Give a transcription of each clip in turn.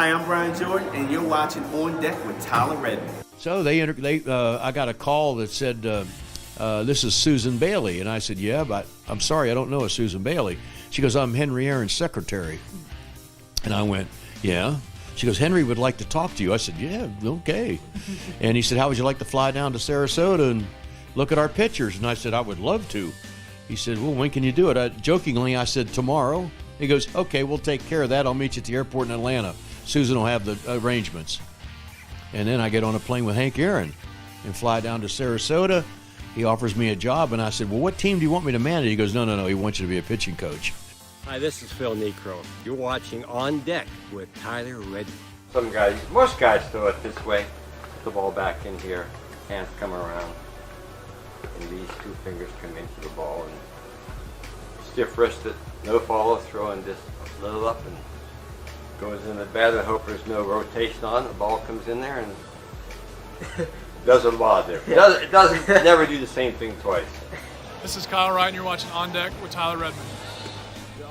Hi, I'm Brian Jordan, and you're watching On Deck with Tyler Redmond. So I got a call that said, this is Susan Bailey. And I said, yeah, but I'm sorry, I don't know a Susan Bailey. She goes, I'm Henry Aaron's secretary. And I went, yeah. She goes, Henry would like to talk to you. I said, yeah, okay. And he said, how would you like to fly down to Sarasota and look at our pictures? And I said, I would love to. He said, well, when can you do it? Jokingly, I said, tomorrow. He goes, okay, we'll take care of that. I'll meet you at the airport in Atlanta. Susan will have the arrangements. And then I get on a plane with Hank Aaron and fly down to Sarasota. He offers me a job, and I said, well, what team do you want me to manage? He goes, no, he wants you to be a pitching coach. Hi, this is Phil Necro. You're watching On Deck with Tyler Redmond. Most guys throw it this way. Put the ball back in here, hands come around, and these two fingers come into the ball, and stiff wristed, no follow throw, and just a little up and goes in the bat. I hope there's no rotation on. The ball comes in there and doesn't bother. It doesn't never do the same thing twice. This is Kyle Wright, and you're watching On Deck with Tyler Redmond.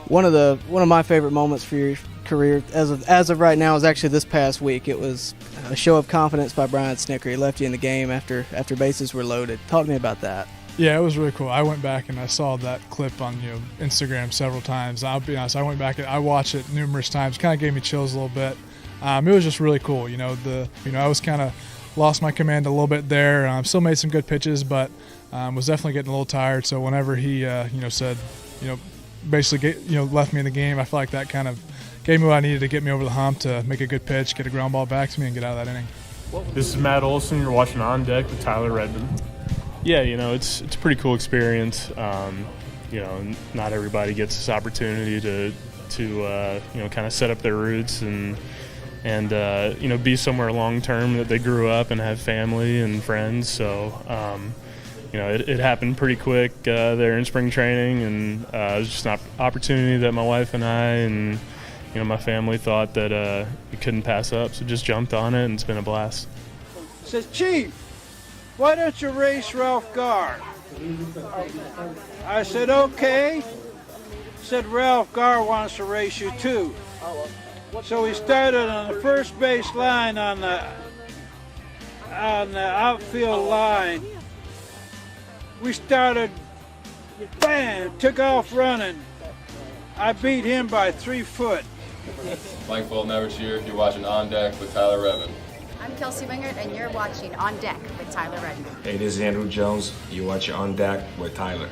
One of my favorite moments for your career as of right now is actually this past week. It was a show of confidence by Brian Snitker. He left you in the game after bases were loaded. Talk to me about that. Yeah, it was really cool. I went back and I saw that clip on Instagram several times. I'll be honest, I went back and I watched it numerous times. Kind of gave me chills a little bit. It was just really cool. I was kind of lost my command a little bit there. Still made some good pitches, but was definitely getting a little tired. So whenever he said basically left me in the game, I feel like that kind of gave me what I needed to get me over the hump to make a good pitch, get a ground ball back to me, and get out of that inning. This is Matt Olson. You're watching On Deck with Tyler Redmond. Yeah, it's a pretty cool experience. Not everybody gets this opportunity to kind of set up their roots and be somewhere long term that they grew up and have family and friends. So it happened pretty quick there in spring training, and it was just an opportunity that my wife and I and my family thought that we couldn't pass up. So just jumped on it, and it's been a blast. Says, Chief, why don't you race Ralph Garr? I said, okay. Said, Ralph Garr wants to race you too. So we started on the first base line on the outfield line. We started, bam, took off running. I beat him by 3 foot. Mike Fulton-Evers here. You're watching On Deck with Tyler Redmond. I'm Kelsey Wingert, and you're watching On Deck with Tyler Redmond. Hey, this is Andrew Jones. You're watching On Deck with Tyler.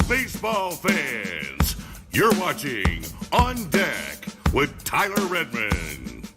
baseball fans. You're watching On Deck with Tyler Redmond.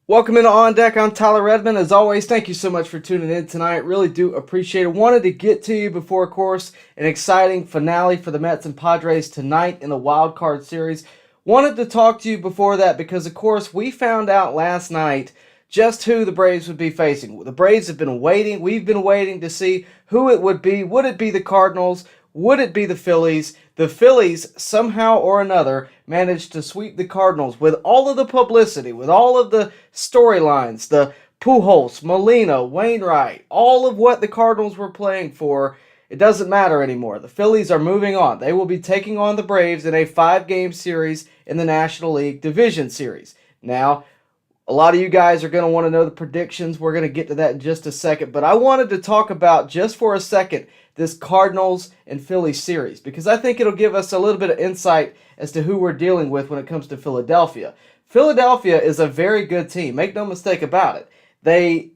Welcome into On Deck. I'm Tyler Redmond. As always, thank you so much for tuning in tonight. Really do appreciate it. Wanted to get to you before, of course, an exciting finale for the Mets and Padres tonight in the wildcard series. wanted to talk to you before that because, of course, we found out last night just who the Braves would be facing. The Braves have been waiting. We've been waiting to see who it would be. Would it be the Cardinals? Would it be the Phillies? The Phillies, somehow or another, managed to sweep the Cardinals with all of the publicity, with all of the storylines, the Pujols, Molina, Wainwright, all of what the Cardinals were playing for. It doesn't matter anymore. The Phillies are moving on. They will be taking on the Braves in a 5-game series in the National League Division Series. Now, a lot of you guys are going to want to know the predictions. We're going to get to that in just a second. But I wanted to talk about, just for a second, this Cardinals and Phillies series, because I think it'll give us a little bit of insight as to who we're dealing with when it comes to Philadelphia. Philadelphia is a very good team. Make no mistake about it. They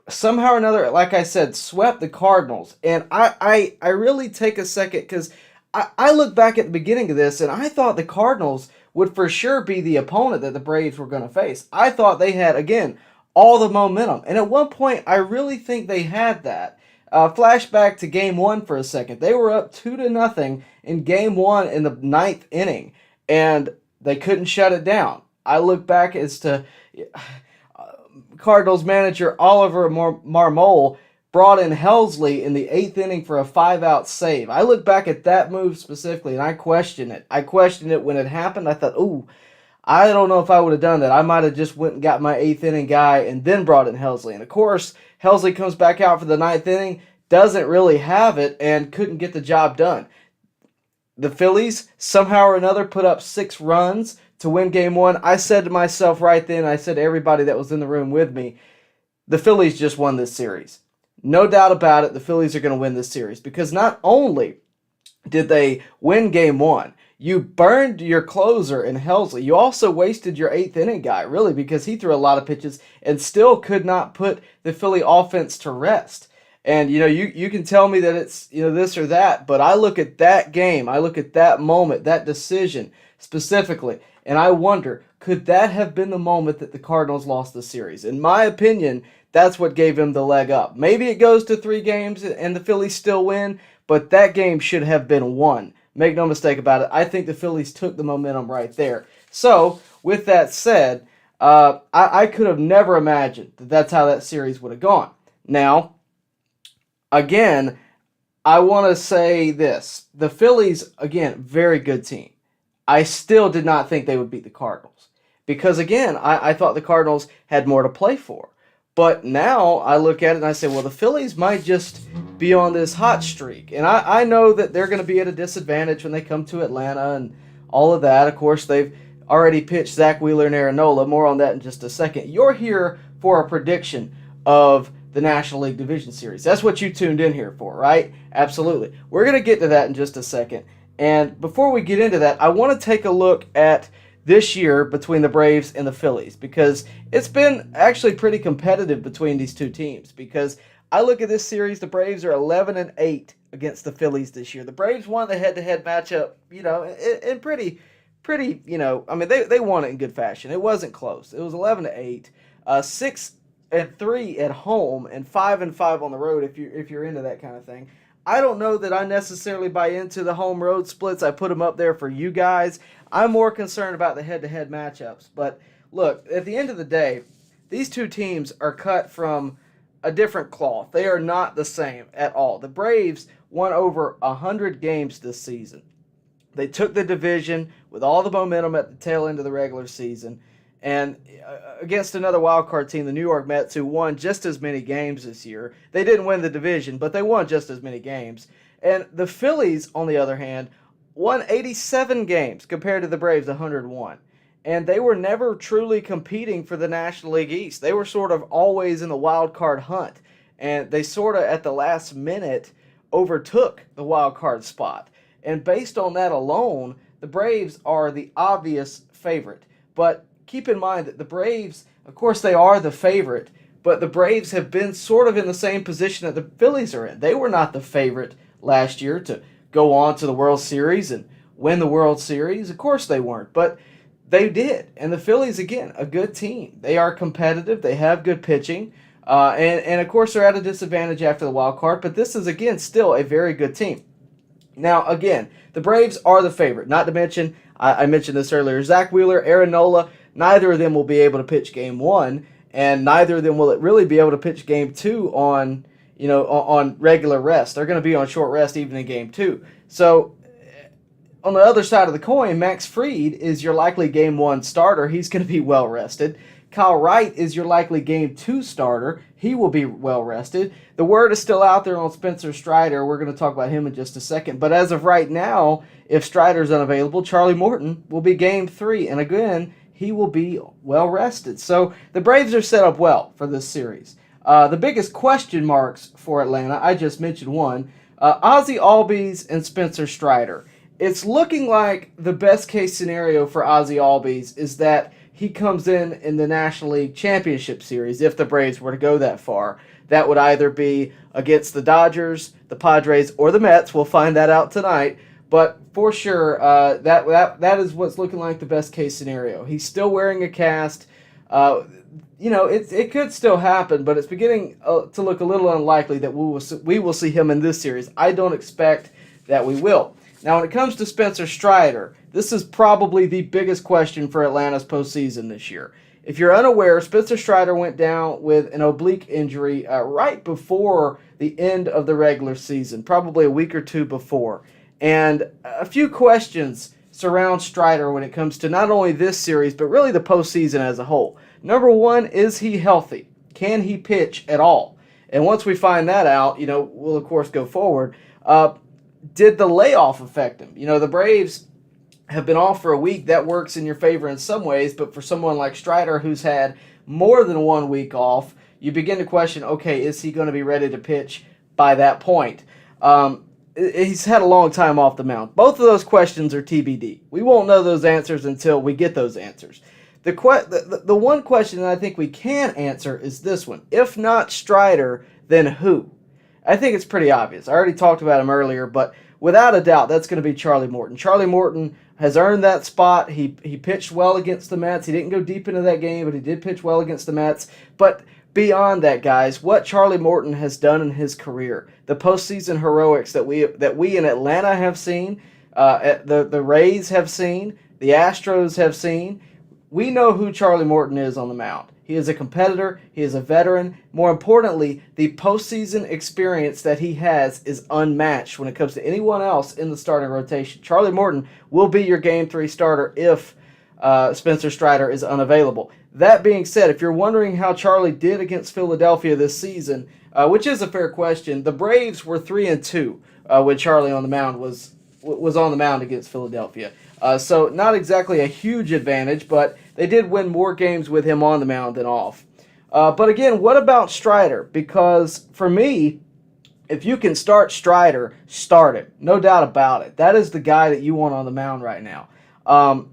somehow or another, like I said, swept the Cardinals. And I really take a second because I look back at the beginning of this and I thought the Cardinals would for sure be the opponent that the Braves were going to face. I thought they had, again, all the momentum. And at one point, I really think they had that. Flashback to Game 1 for a second. They were up 2-0 in Game 1 in the 9th inning, and they couldn't shut it down. I look back as to Cardinals manager Oliver Marmol brought in Helsley in the 8th inning for a 5-out save. I look back at that move specifically, and I question it. I questioned it when it happened. I thought, ooh, I don't know if I would have done that. I might have just went and got my 8th inning guy and then brought in Helsley. And, of course, Helsley comes back out for the 9th inning, doesn't really have it, and couldn't get the job done. The Phillies, somehow or another, put up 6 runs to win Game 1. I said to myself right then, I said to everybody that was in the room with me, the Phillies just won this series. No doubt about it, the Phillies are going to win this series because not only did they win Game 1, you burned your closer in Helsley. You also wasted your 8th inning guy, really, because he threw a lot of pitches and still could not put the Philly offense to rest. And, you can tell me that it's, this or that, but I look at that game, I look at that moment, that decision specifically, and I wonder, could that have been the moment that the Cardinals lost the series? In my opinion, that's what gave him the leg up. Maybe it goes to 3 games and the Phillies still win, but that game should have been won. Make no mistake about it. I think the Phillies took the momentum right there. So, with that said, I could have never imagined that that's how that series would have gone. Now, again, I want to say this. The Phillies, again, very good team. I still did not think they would beat the Cardinals. Because, again, I thought the Cardinals had more to play for. But now I look at it and I say, well, the Phillies might just be on this hot streak. And I know that they're going to be at a disadvantage when they come to Atlanta and all of that. Of course, they've already pitched Zach Wheeler and Aaron Nola. More on that in just a second. You're here for a prediction of the National League Division Series. That's what you tuned in here for, right? Absolutely. We're going to get to that in just a second. And before we get into that, I want to take a look at this year between the Braves and the Phillies because it's been actually pretty competitive between these two teams because I look at this series, the Braves are 11-8 against the Phillies this year. The Braves won the head-to-head matchup, in pretty, they won it in good fashion. It wasn't close. It was 11-8, 6-3 at home and 5-5 on the road if you're into that kind of thing. I don't know that I necessarily buy into the home road splits. I put them up there for you guys. I'm more concerned about the head-to-head matchups. But look, at the end of the day, these two teams are cut from a different cloth. They are not the same at all. The Braves won over 100 games this season. They took the division with all the momentum at the tail end of the regular season. And against another wildcard team, the New York Mets, who won just as many games this year. They didn't win the division, but they won just as many games. And the Phillies, on the other hand, won 87 games compared to the Braves' 101. And they were never truly competing for the National League East. They were sort of always in the wild card hunt. And they sort of, at the last minute, overtook the wild card spot. And based on that alone, the Braves are the obvious favorite. But keep in mind that the Braves, of course, they are the favorite, but the Braves have been sort of in the same position that the Phillies are in. They were not the favorite last year to go on to the World Series and win the World Series. Of course they weren't, but they did. And the Phillies, again, a good team. They are competitive. They have good pitching. And of course, they're at a disadvantage after the wild card, but this is, again, still a very good team. Now, again, the Braves are the favorite. Not to mention, I mentioned this earlier, Zach Wheeler, Aaron Nola, neither of them will be able to pitch Game 1, and neither of them will really be able to pitch Game 2 on regular rest. They're going to be on short rest even in Game 2. So, on the other side of the coin, Max Fried is your likely Game 1 starter. He's going to be well rested. Kyle Wright is your likely Game 2 starter. He will be well rested. The word is still out there on Spencer Strider. We're going to talk about him in just a second. But as of right now, if Strider's unavailable, Charlie Morton will be Game 3. And again, he will be well rested. So the Braves are set up well for this series. The biggest question marks for Atlanta, I just mentioned one, Ozzie Albies and Spencer Strider. It's looking like the best case scenario for Ozzie Albies is that he comes in the National League Championship Series if the Braves were to go that far. That would either be against the Dodgers, the Padres, or the Mets. We'll find that out tonight. But for sure, that is what's looking like the best case scenario. He's still wearing a cast. It could still happen, but it's beginning to look a little unlikely that we will see him in this series. I don't expect that we will. Now, when it comes to Spencer Strider, this is probably the biggest question for Atlanta's postseason this year. If you're unaware, Spencer Strider went down with an oblique injury right before the end of the regular season, probably a week or two before. And a few questions surround Strider when it comes to not only this series, but really the postseason as a whole. Number one, is he healthy? Can he pitch at all? And once we find that out, we'll of course go forward. Did the layoff affect him? The Braves have been off for a week. That works in your favor in some ways, but for someone like Strider who's had more than 1 week off, you begin to question, okay, is he going to be ready to pitch by that point? He's had a long time off the mound. Both of those questions are TBD. We won't know those answers until we get those answers. The one question that I think we can answer is this one. If not Strider, then who? I think it's pretty obvious. I already talked about him earlier, but without a doubt, that's going to be Charlie Morton. Charlie Morton has earned that spot. He pitched well against the Mets. He didn't go deep into that game, but he did pitch well against the Mets. But beyond that, guys, what Charlie Morton has done in his career, the postseason heroics that we in Atlanta have seen, the Rays have seen, the Astros have seen, we know who Charlie Morton is on the mound. He is a competitor. He is a veteran. More importantly, the postseason experience that he has is unmatched when it comes to anyone else in the starting rotation. Charlie Morton will be your Game 3 starter if Spencer Strider is unavailable. That being said, if you're wondering how Charlie did against Philadelphia this season, which is a fair question, the Braves were 3-2 when Charlie on the mound was on the mound against Philadelphia. So not exactly a huge advantage, but they did win more games with him on the mound than off. But again, what about Strider? Because for me, if you can start Strider, start him. No doubt about it. That is the guy that you want on the mound right now.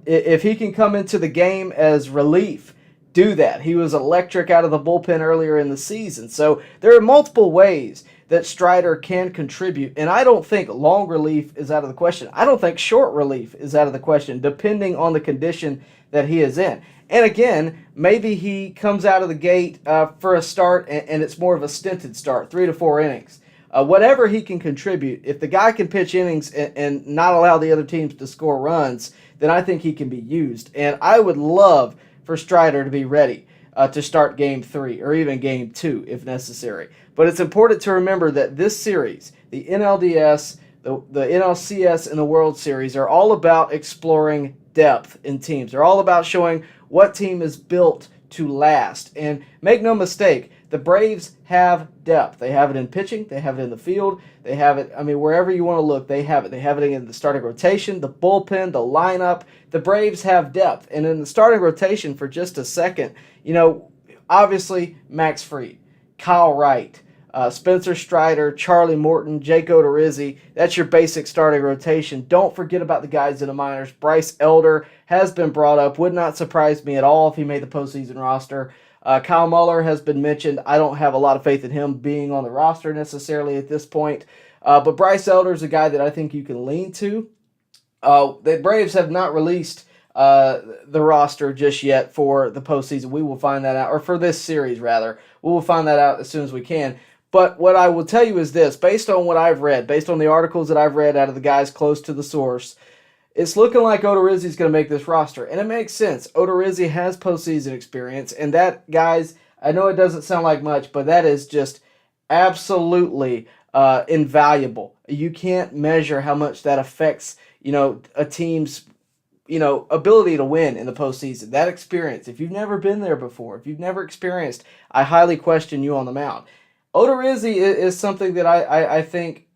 If he can come into the game as relief, do that. He was electric out of the bullpen earlier in the season. So there are multiple ways that Strider can contribute, and I don't think long relief is out of the question. I don't think short relief is out of the question, depending on the condition that he is in. And again, maybe he comes out of the gate for a start, and it's more of a stinted start, 3 to 4 innings. Whatever he can contribute, if the guy can pitch innings and not allow the other teams to score runs, then I think he can be used. And I would love for Strider to be ready to start Game 3 or even Game 2 if necessary. But it's important to remember that this series, the NLDS, the NLCS, and the World Series are all about exploring depth in teams. They're all about showing what team is built to last. And make no mistake, the Braves have depth. They have it in pitching. They have it in the field. They have it, wherever you want to look, they have it. They have it in the starting rotation, the bullpen, the lineup. The Braves have depth. And in the starting rotation, for just a second, obviously Max Fried, Kyle Wright, Spencer Strider, Charlie Morton, Jake Odorizzi. That's your basic starting rotation. Don't forget about the guys in the minors. Bryce Elder has been brought up. Would not surprise me at all if he made the postseason roster. Kyle Muller has been mentioned. I don't have a lot of faith in him being on the roster necessarily at this point. But Bryce Elder is a guy that I think you can lean to. The Braves have not released the roster just yet for the postseason. We will find that out, or for this series rather. We will find that out as soon as we can. But what I will tell you is this, based on what I've read, based on the articles that I've read out of the guys close to the source, it's looking like Odorizzi's going to make this roster. And it makes sense. Odorizzi has postseason experience. And that, guys, I know it doesn't sound like much, but that is just absolutely invaluable. You can't measure how much that affects, a team's, ability to win in the postseason. That experience, if you've never been there before, if you've never experienced, I highly question you on the mound. Odorizzi is something that I think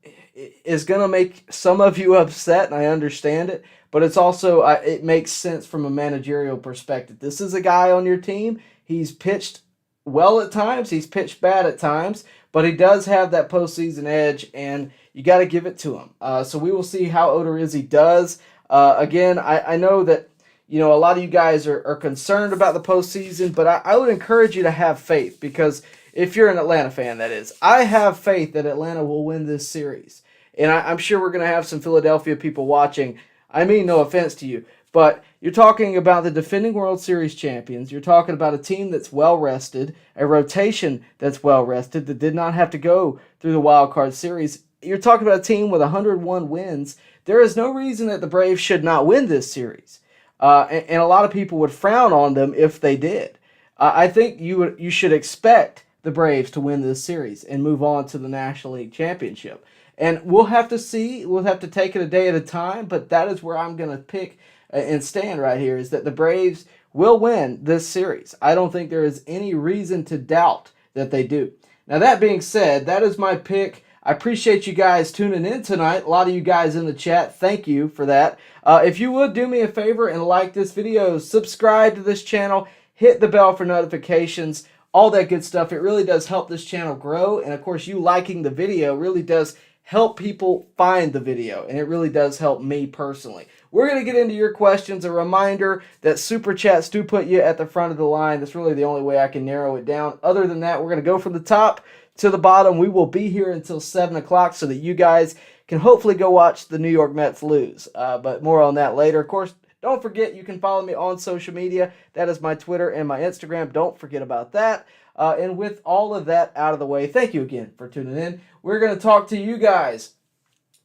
is going to make some of you upset, and I understand it, but it's also, it makes sense from a managerial perspective. This is a guy on your team. He's pitched well at times. He's pitched bad at times, but he does have that postseason edge, and you got to give it to him. So we will see how Odorizzi does. Again, I know that a lot of you guys are concerned about the postseason, but I would encourage you to have faith, because if you're an Atlanta fan, that is, I have faith that Atlanta will win this series. And I'm sure we're going to have some Philadelphia people watching. I mean, no offense to you, but you're talking about the defending World Series champions. You're talking about a team that's well-rested, a rotation that's well-rested, that did not have to go through the wild card series. You're talking about a team with 101 wins. There is no reason that the Braves should not win this series. And a lot of people would frown on them if they did. I think you should expect the Braves to win this series and move on to the National League Championship. And we'll have to see. We'll have to take it a day at a time, but that is where I'm going to pick and stand right here, is that the Braves will win this series. I don't think there is any reason to doubt that they do. Now, that being said, that is my pick. I appreciate you guys tuning in tonight. A lot of you guys in the chat, thank you for that. If you would do me a favor and like this video, subscribe to this channel, hit the bell for notifications, all that good stuff. It really does help this channel grow. And of course, you liking the video really does help people find the video. And it really does help me personally. We're going to get into your questions. A reminder that Super Chats do put you at the front of the line. That's really the only way I can narrow it down. Other than that, we're going to go from the top to the bottom. We will be here until 7 o'clock so that you guys can hopefully go watch the New York Mets lose. But more on that later. Of course, don't forget you can follow me on social media. That is my Twitter and my Instagram. Don't forget about that. And with all of that out of the way, thank you again for tuning in. We're going to talk to you guys.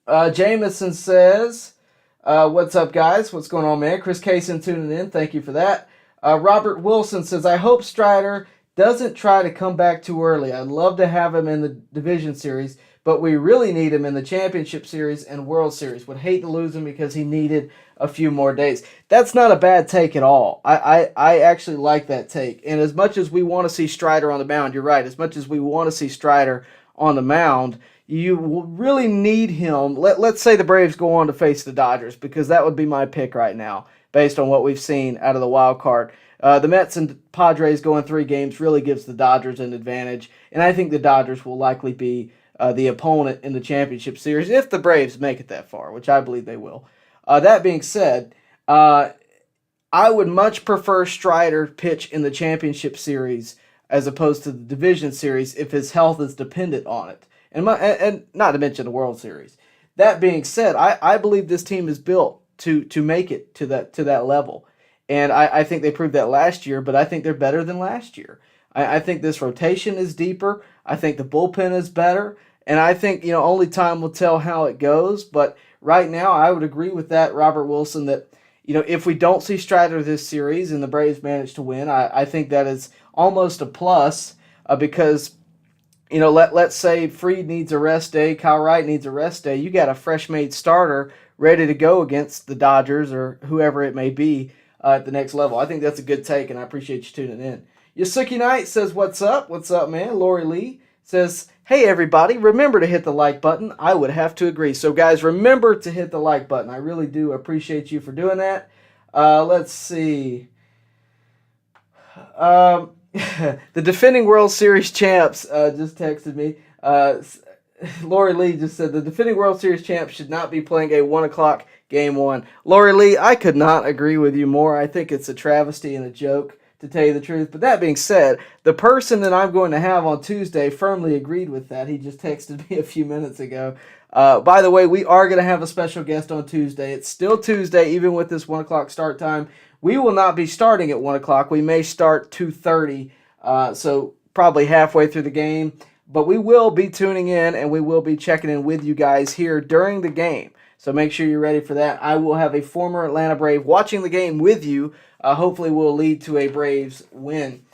Jameson says, what's up, guys? What's going on, man? Chris Kaysen tuning in. Thank you for that. Robert Wilson says, I hope Strider doesn't try to come back too early. I'd love to have him in the division series, but we really need him in the championship series and World Series. Would hate to lose him because he needed a few more days. That's not a bad take at all. I actually like that take. And as much as we want to see Strider on the mound, you're right, as much as we want to see Strider on the mound, you really need him. Let's say the Braves go on to face the Dodgers, because that would be my pick right now, based on what we've seen out of the wild card. The Mets and Padres going 3 games really gives the Dodgers an advantage, and I think the Dodgers will likely be the opponent in the championship series if the Braves make it that far, which I believe they will. That being said, I would much prefer Strider pitch in the championship series as opposed to the division series if his health is dependent on it, and not to mention the World Series. That being said, I believe this team is built to make it to that level. And I think they proved that last year, but I think they're better than last year. I think this rotation is deeper. I think the bullpen is better. And I think, only time will tell how it goes. But right now, I would agree with that, Robert Wilson, that, if we don't see Strider this series and the Braves manage to win, I think that is almost a plus because, let's say Fried needs a rest day, Kyle Wright needs a rest day. You got a fresh-made starter ready to go against the Dodgers or whoever it may be. At the next level. I think that's a good take, and I appreciate you tuning in. Yasuki Knight says, what's up? What's up, man? Lori Lee says, hey, everybody, remember to hit the like button. I would have to agree. So, guys, remember to hit the like button. I really do appreciate you for doing that. Let's see. The defending World Series champs just texted me. Lori Lee just said, the defending World Series champs should not be playing a 1 o'clock Game 1. Lori Lee, I could not agree with you more. I think it's a travesty and a joke, to tell you the truth. But that being said, the person that I'm going to have on Tuesday firmly agreed with that. He just texted me a few minutes ago. By the way, we are going to have a special guest on Tuesday. It's still Tuesday, even with this 1 o'clock start time. We will not be starting at 1 o'clock. We may start 2:30, so probably halfway through the game. But we will be tuning in, and we will be checking in with you guys here during the game. So make sure you're ready for that. I will have a former Atlanta Brave watching the game with you. Hopefully will lead to a Braves win.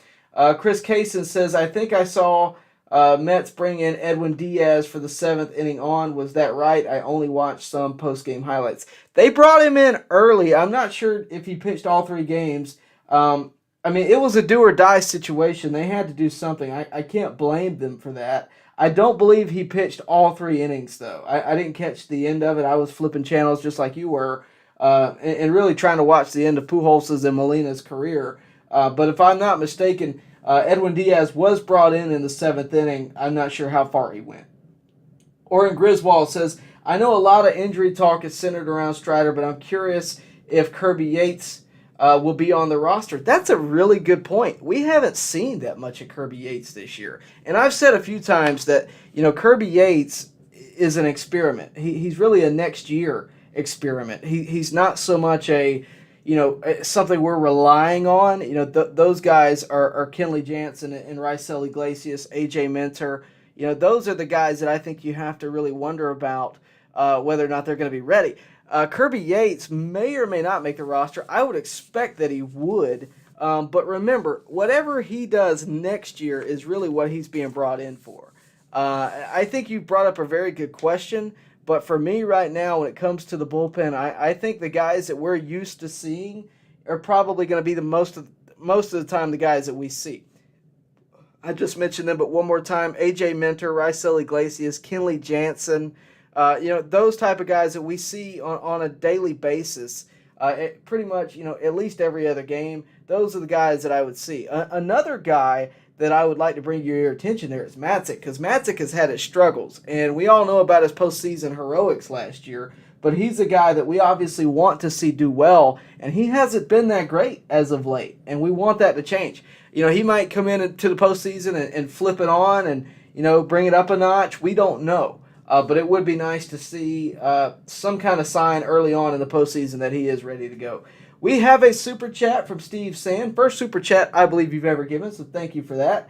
Chris Kaysen says, I think I saw Mets bring in Edwin Diaz for the 7th inning on. Was that right? I only watched some post-game highlights. They brought him in early. I'm not sure if he pitched all 3 games. It was a do-or-die situation. They had to do something. I can't blame them for that. I don't believe he pitched all 3 innings, though. I didn't catch the end of it. I was flipping channels just like you were and really trying to watch the end of Pujols' and Molina's career. But if I'm not mistaken, Edwin Diaz was brought in the 7th inning. I'm not sure how far he went. Oren Griswold says, I know a lot of injury talk is centered around Strider, but I'm curious if Kirby Yates will be on the roster. That's a really good point. We haven't seen that much of Kirby Yates this year. And I've said a few times that, Kirby Yates is an experiment. He's really a next year experiment. He's not so much something we're relying on. Those guys are Kenley Jansen and Raisel Iglesias, AJ Minter. Those are the guys that I think you have to really wonder about whether or not they're going to be ready. Kirby Yates may or may not make the roster. I would expect that he would. But remember, whatever he does next year is really what he's being brought in for. I think you brought up a very good question. But for me right now, when it comes to the bullpen, I think the guys that we're used to seeing are probably going to be the most of the time the guys that we see. I just mentioned them, but one more time, AJ Minter, Raisel Iglesias, Kenley Jansen, those type of guys that we see on a daily basis, pretty much, at least every other game. Those are the guys that I would see. Another guy that I would like to bring your attention there is Matzik, because Matzik has had his struggles, and we all know about his postseason heroics last year, but he's a guy that we obviously want to see do well, and he hasn't been that great as of late, and we want that to change. He might come into the postseason and flip it on and, bring it up a notch. We don't know. But it would be nice to see some kind of sign early on in the postseason that he is ready to go. We have a super chat from Steve Sand. First super chat I believe you've ever given, so thank you for that.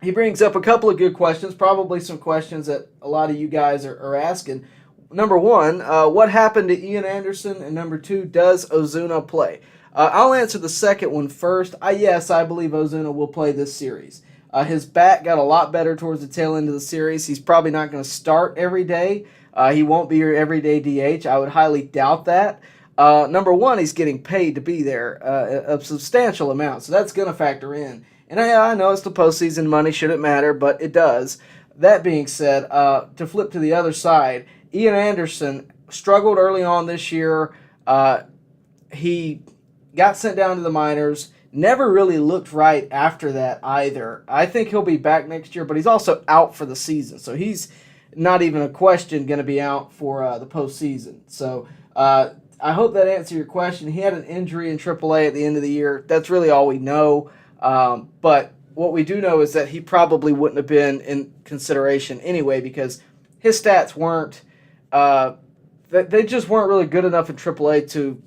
He brings up a couple of good questions, probably some questions that a lot of you guys are asking. Number one, what happened to Ian Anderson? And number 2, does Ozuna play? I'll answer the second one first. Yes, I believe Ozuna will play this series. His bat got a lot better towards the tail end of the series. He's probably not going to start every day. He won't be your everyday DH. I would highly doubt that. Number 1, he's getting paid to be there, a substantial amount, so that's going to factor in. And I know it's the postseason, money shouldn't matter, but it does. That being said, to flip to the other side, Ian Anderson struggled early on this year. He got sent down to the minors. Never really looked right after that either. I think he'll be back next year, but he's also out for the season. So he's not even a question going to be out for the postseason. So I hope that answered your question. He had an injury in AAA at the end of the year. That's really all we know. But what we do know is that he probably wouldn't have been in consideration anyway because his stats weren't they just weren't really good enough in AAA to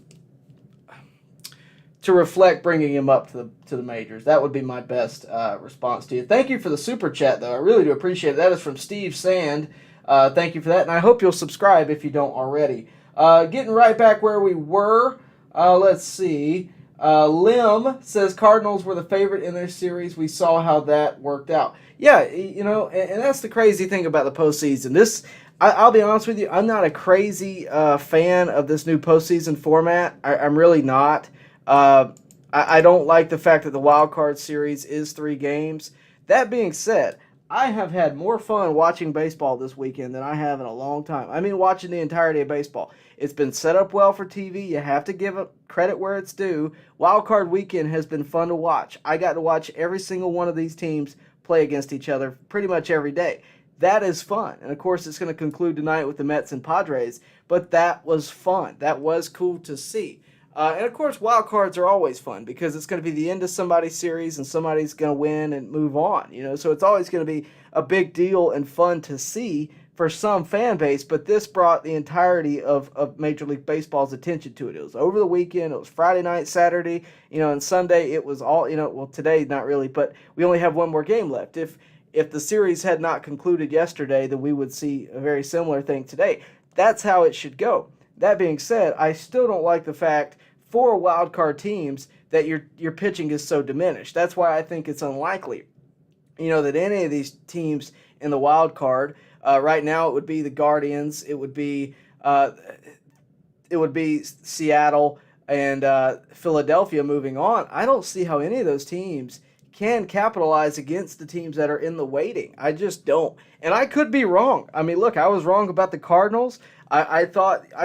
reflect bringing him up to the majors. That would be my best response to you. Thank you for the super chat, though. I really do appreciate it. That is from Steve Sand. Thank you for that, and I hope you'll subscribe if you don't already. Getting right back where we were, let's see. Lim says Cardinals were the favorite in their series. We saw how that worked out. Yeah, and that's the crazy thing about the postseason. I'll be honest with you, I'm not a crazy fan of this new postseason format. I'm really not. I don't like the fact that the wild card series is 3 games. That being said, I have had more fun watching baseball this weekend than I have in a long time. I mean, watching the entirety of baseball. It's been set up well for TV. You have to give it credit where it's due. Wild card weekend has been fun to watch. I got to watch every single one of these teams play against each other pretty much every day. That is fun. And, of course, it's going to conclude tonight with the Mets and Padres. But that was fun. That was cool to see. And, of course, wild cards are always fun because it's going to be the end of somebody's series and somebody's going to win and move on. So it's always going to be a big deal and fun to see for some fan base. But this brought the entirety of Major League Baseball's attention to it. It was over the weekend. It was Friday night, Saturday. And Sunday it was all, well, today not really, but we only have one more game left. if the series had not concluded yesterday, then we would see a very similar thing today. That's how it should go. That being said, I still don't like the fact for wild card teams that your pitching is so diminished. That's why I think it's unlikely, that any of these teams in the wild card right now, it would be the Guardians, it would be Seattle and Philadelphia moving on. I don't see how any of those teams can capitalize against the teams that are in the waiting. I just don't. And I could be wrong. I mean, look, I was wrong about the Cardinals. I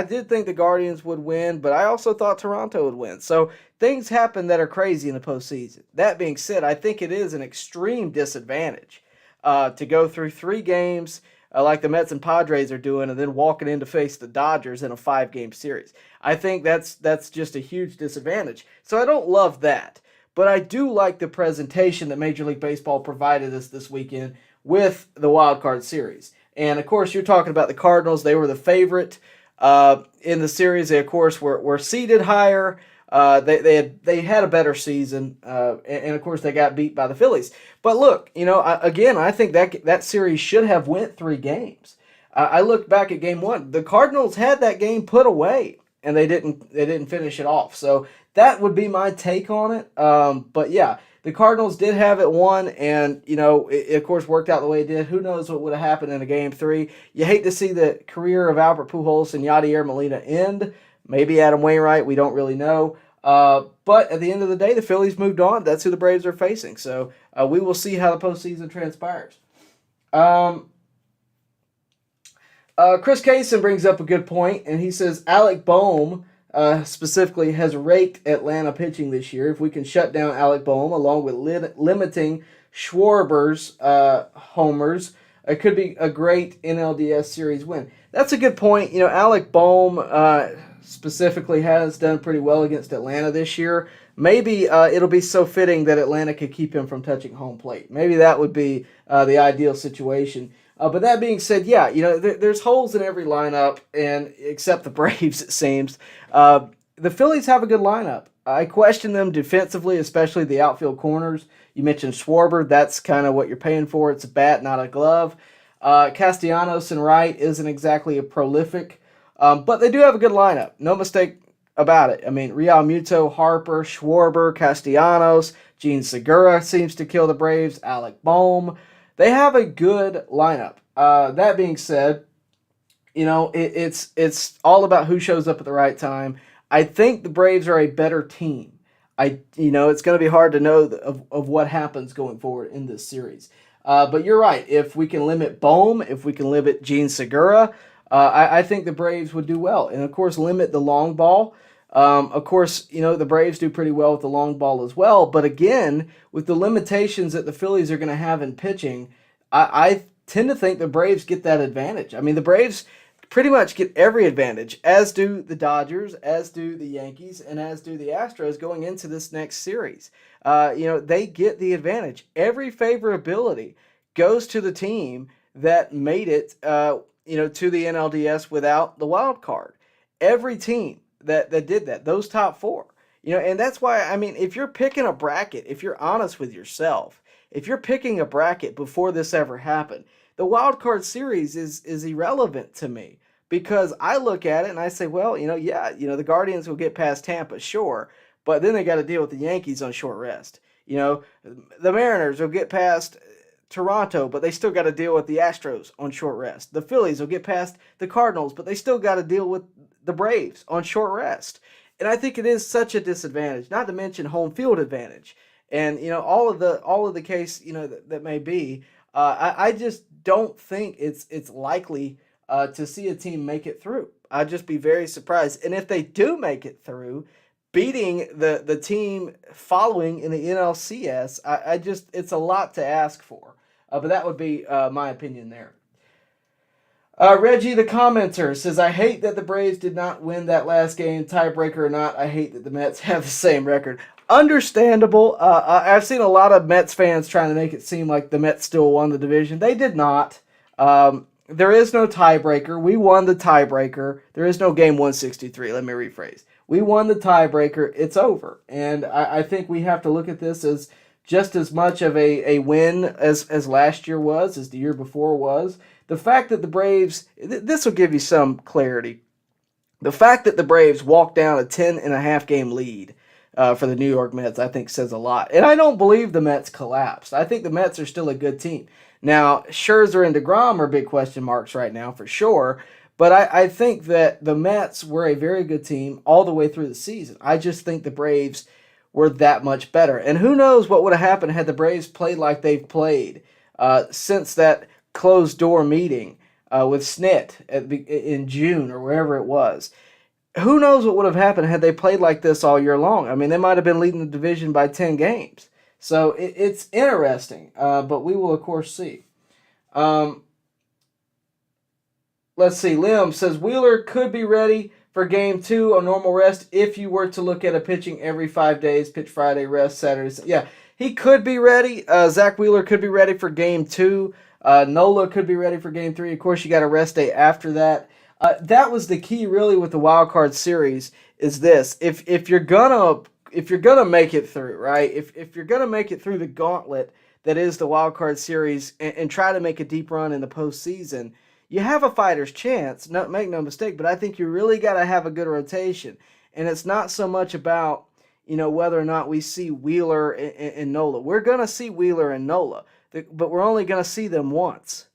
did think the Guardians would win, but I also thought Toronto would win. So things happen that are crazy in the postseason. That being said, I think it is an extreme disadvantage to go through 3 games like the Mets and Padres are doing, and then walking in to face the Dodgers in a 5-game series. I think that's just a huge disadvantage. So I don't love that. But I do like the presentation that Major League Baseball provided us this weekend with the Wild Card Series. And, of course, you're talking about the Cardinals. They were the favorite in the series. They, of course, were seeded higher. They had a better season. And, of course, they got beat by the Phillies. But, look, I think that series should have went 3 games. I looked back at Game 1. The Cardinals had that game put away, and they didn't finish it off. So that would be my take on it. But, yeah, the Cardinals did have it won, and, it, of course, worked out the way it did. Who knows what would have happened in a Game 3. You hate to see the career of Albert Pujols and Yadier Molina end. Maybe Adam Wainwright. We don't really know. But at the end of the day, the Phillies moved on. That's who the Braves are facing. So we will see how the postseason transpires. Chris Kaysen brings up a good point, and he says Alec Boehm specifically has raked Atlanta pitching this year. If we can shut down Alec Boehm along with limiting Schwarber's homers, it could be a great NLDS series win. That's a good point. Alec Boehm specifically has done pretty well against Atlanta this year. Maybe it'll be so fitting that Atlanta could keep him from touching home plate. Maybe that would be the ideal situation. But that being said, yeah, there's holes in every lineup, and except the Braves, it seems. The Phillies have a good lineup. I question them defensively, especially the outfield corners. You mentioned Schwarber. That's kind of what you're paying for. It's a bat, not a glove. Castellanos and Wright isn't exactly a prolific, but they do have a good lineup. No mistake about it. I mean, Real Muto, Harper, Schwarber, Castellanos, Gene Segura seems to kill the Braves, Alec Boehm. They have a good lineup. That being said, it's all about who shows up at the right time. I think the Braves are a better team. It's going to be hard to know of what happens going forward in this series. But you're right. If we can limit Boehm, if we can limit Gene Segura, I think the Braves would do well. And, of course, limit the long ball. Of course, the Braves do pretty well with the long ball as well. But, again, with the limitations that the Phillies are going to have in pitching, I tend to think the Braves get that advantage. I mean, the Braves pretty much get every advantage, as do the Dodgers, as do the Yankees, and as do the Astros going into this next series. They get the advantage. Every favorability goes to the team that made it, to the NLDS without the wild card. Every team that did that, those top 4. And that's why, I mean, if you're picking a bracket, if you're honest with yourself, if you're picking a bracket before this ever happened, the wild card series is irrelevant to me, because I look at it and I say, well, the Guardians will get past Tampa, sure, but then they got to deal with the Yankees on short rest. The Mariners will get past Toronto, but they still got to deal with the Astros on short rest. The Phillies will get past the Cardinals, but they still got to deal with the Braves on short rest. And I think it is such a disadvantage, not to mention home field advantage. And, all of the case, that may be, I just don't think it's likely to see a team make it through. I'd just be very surprised. And if they do make it through, beating the team following in the NLCS, it's a lot to ask for. But that would be my opinion there. Reggie, the commenter, says, I hate that the Braves did not win that last game, tiebreaker or not. I hate that the Mets have the same record. Understandable. I've seen a lot of Mets fans trying to make it seem like the Mets still won the division. They did not. There is no tiebreaker. We won the tiebreaker. There is no game 163. Let me rephrase. We won the tiebreaker. It's over. And I think we have to look at this as just as much of a win as last year was, as the year before was. The fact that the Braves, this will give you some clarity. The fact that the Braves walked down a 10.5 game lead for the New York Mets, I think says a lot. And I don't believe the Mets collapsed. I think the Mets are still a good team. Now, Scherzer and DeGrom are big question marks right now for sure. But I think that the Mets were a very good team all the way through the season. I just think the Braves were that much better. And who knows what would have happened had the Braves played like they've played since that closed-door meeting with Snit in June or wherever it was. Who knows what would have happened had they played like this all year long. I mean, they might have been leading the division by 10 games. So it's interesting, but we will, of course, see. Let's see. Lim says Wheeler could be ready for Game 2 on normal rest if you were to look at a pitching every 5 days, pitch Friday, rest Saturday. Yeah, he could be ready. Zach Wheeler could be ready for Game 2. Nola could be ready for Game 3. Of course, you got a rest day after that. That was the key, really, with the wild card series. Is this: if you're gonna make it through, right? If you're gonna make it through the gauntlet that is the wild card series and try to make a deep run in the postseason, you have a fighter's chance. Make no mistake, but I think you really got to have a good rotation, and it's not so much about whether or not we see Wheeler and Nola. We're gonna see Wheeler and Nola. But we're only going to see them once.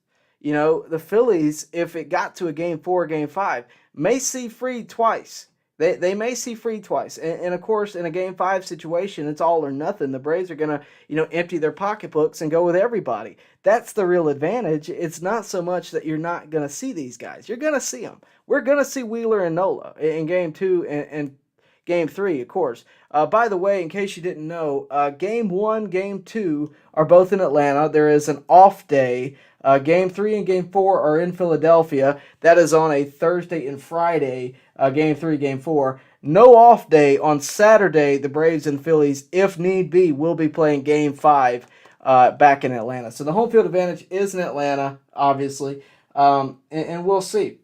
The Phillies, if it got to a Game 4 or Game 5, may see Fried twice. They may see Fried twice. And of course, in a Game 5 situation, it's all or nothing. The Braves are going to, empty their pocketbooks and go with everybody. That's the real advantage. It's not so much that you're not going to see these guys. You're going to see them. We're going to see Wheeler and Nola in Game 2 and Game 3, of course. By the way, in case you didn't know, Game 1, Game 2 are both in Atlanta. There is an off day. Game 3 and Game 4 are in Philadelphia. That is on a Thursday and Friday, Game 3, Game 4. No off day on Saturday. The Braves and Phillies, if need be, will be playing Game 5 back in Atlanta. So the home field advantage is in Atlanta, obviously, and we'll see.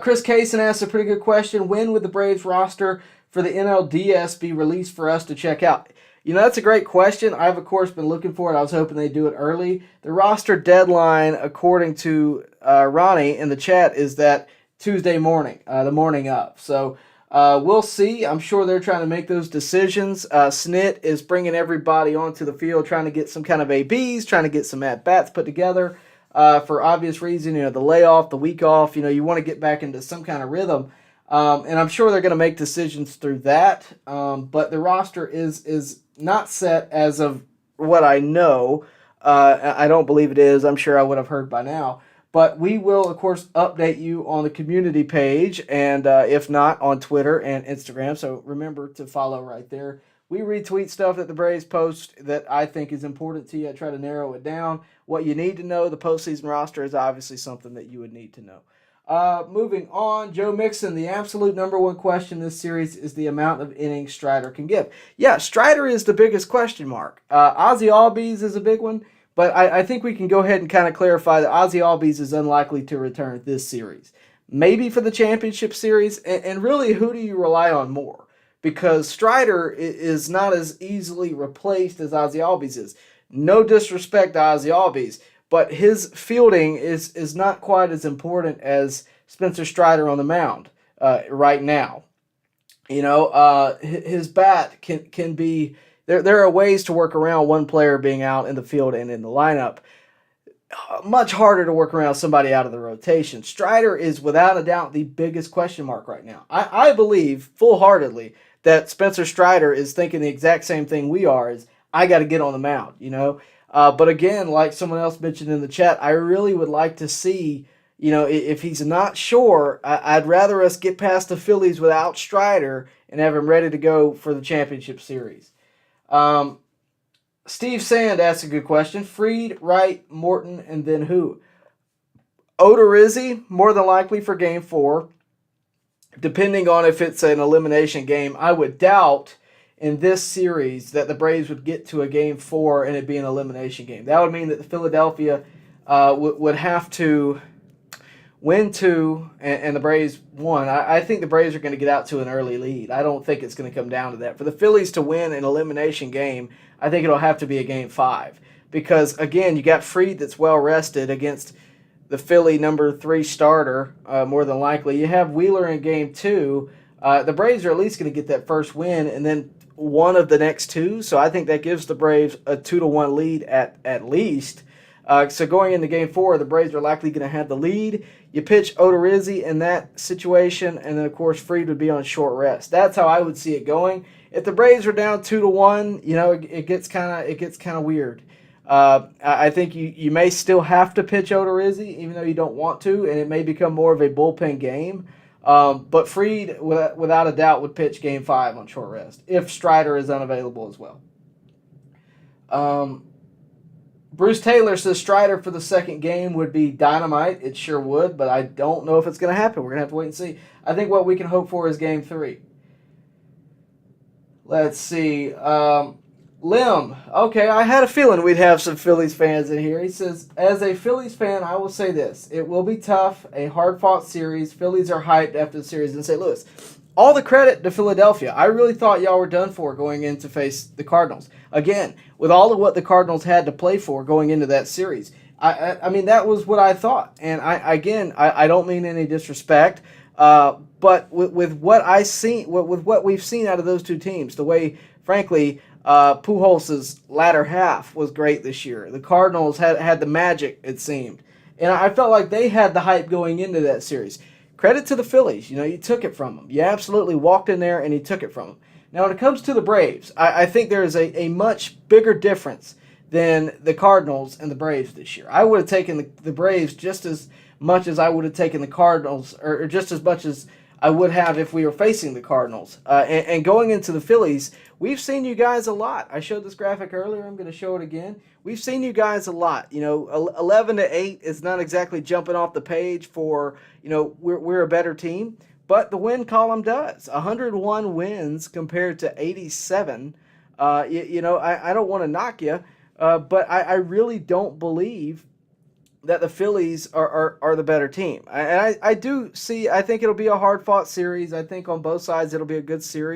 Chris Kaysen asked a pretty good question. When would the Braves roster for the NLDS be released for us to check out? That's a great question. I've, of course, been looking for it. I was hoping they'd do it early. The roster deadline, according to Ronnie in the chat, is that Tuesday morning, the morning of. So we'll see. I'm sure they're trying to make those decisions. Snit is bringing everybody onto the field, trying to get some kind of ABs, trying to get some at-bats put together. For obvious reason, the layoff, the week off, you want to get back into some kind of rhythm. And I'm sure they're going to make decisions through that. But the roster is not set as of what I know. I don't believe it is. I'm sure I would have heard by now. But we will, of course, update you on the community page, and if not, on Twitter and Instagram. So remember to follow right there. We retweet stuff that the Braves post that I think is important to you. I try to narrow it down. What you need to know, the postseason roster is obviously something that you would need to know. Moving on, Joe Mixon, the absolute number one question this series is the amount of innings Strider can give. Yeah, Strider is the biggest question mark. Ozzie Albies is a big one, but I think we can go ahead and kind of clarify that Ozzie Albies is unlikely to return this series. Maybe for the championship series, and really, who do you rely on more? Because Strider is not as easily replaced as Ozzie Albies is. No disrespect to Ozzie Albies, but his fielding is not quite as important as Spencer Strider on the mound right now. His bat can be... There are ways to work around one player being out in the field and in the lineup. Much harder to work around somebody out of the rotation. Strider is without a doubt the biggest question mark right now. I believe full-heartedly that Spencer Strider is thinking the exact same thing we are, is I got to get on the mound, But again, like someone else mentioned in the chat, I really would like to see, if he's not sure, I'd rather us get past the Phillies without Strider and have him ready to go for the championship series. Steve Sand asked a good question. Fried, Wright, Morton, and then who? Odorizzi, more than likely for Game 4. Depending on if it's an elimination game, I would doubt in this series that the Braves would get to a Game 4 and it be an elimination game. That would mean that the Philadelphia would have to win 2, and the Braves 1, I think the Braves are going to get out to an early lead. I don't think it's going to come down to that. For the Phillies to win an elimination game, I think it'll have to be a Game 5. Because, again, you got Fried that's well-rested against the Philly number 3 starter, more than likely. You have Wheeler in Game 2. The Braves are at least going to get that first win and then one of the next 2. So I think that gives the Braves a 2-1 lead at least. So going into Game 4, the Braves are likely going to have the lead. You pitch Odorizzi in that situation, and then, of course, Fried would be on short rest. That's how I would see it going. If the Braves are down 2-1, it gets kind of weird. I think you may still have to pitch Odorizzi, even though you don't want to, and it may become more of a bullpen game. But Fried, without a doubt, would pitch Game 5 on short rest, if Strider is unavailable as well. Bruce Taylor says Strider for the second game would be dynamite. It sure would, but I don't know if it's going to happen. We're going to have to wait and see. I think what we can hope for is Game 3. Let's see. Lim. Okay, I had a feeling we'd have some Phillies fans in here. He says, as a Phillies fan, I will say this. It will be tough, a hard-fought series. Phillies are hyped after the series in St. Louis. All the credit to Philadelphia. I really thought y'all were done for going in to face the Cardinals. Again, with all of what the Cardinals had to play for going into that series. I mean, that was what I thought. And I don't mean any disrespect, but with what with what we've seen out of those two teams, the way, frankly, Pujols' latter half was great this year. The Cardinals had the magic, it seemed. And I felt like they had the hype going into that series. Credit to the Phillies. You took it from them. You absolutely walked in there and you took it from them. Now, when it comes to the Braves, I think there is a much bigger difference than the Cardinals and the Braves this year. I would have taken the Braves just as much as I would have taken the Cardinals, or just as much as I would have if we were facing the Cardinals. And going into the Phillies, we've seen you guys a lot. I showed this graphic earlier. I'm going to show it again. We've seen you guys a lot. 11-8 is not exactly jumping off the page for, we're a better team. But the win column does. 101 wins compared to 87. I don't want to knock you, but I really don't believe that the Phillies are the better team. I think it'll be a hard-fought series. I think on both sides it'll be a good series.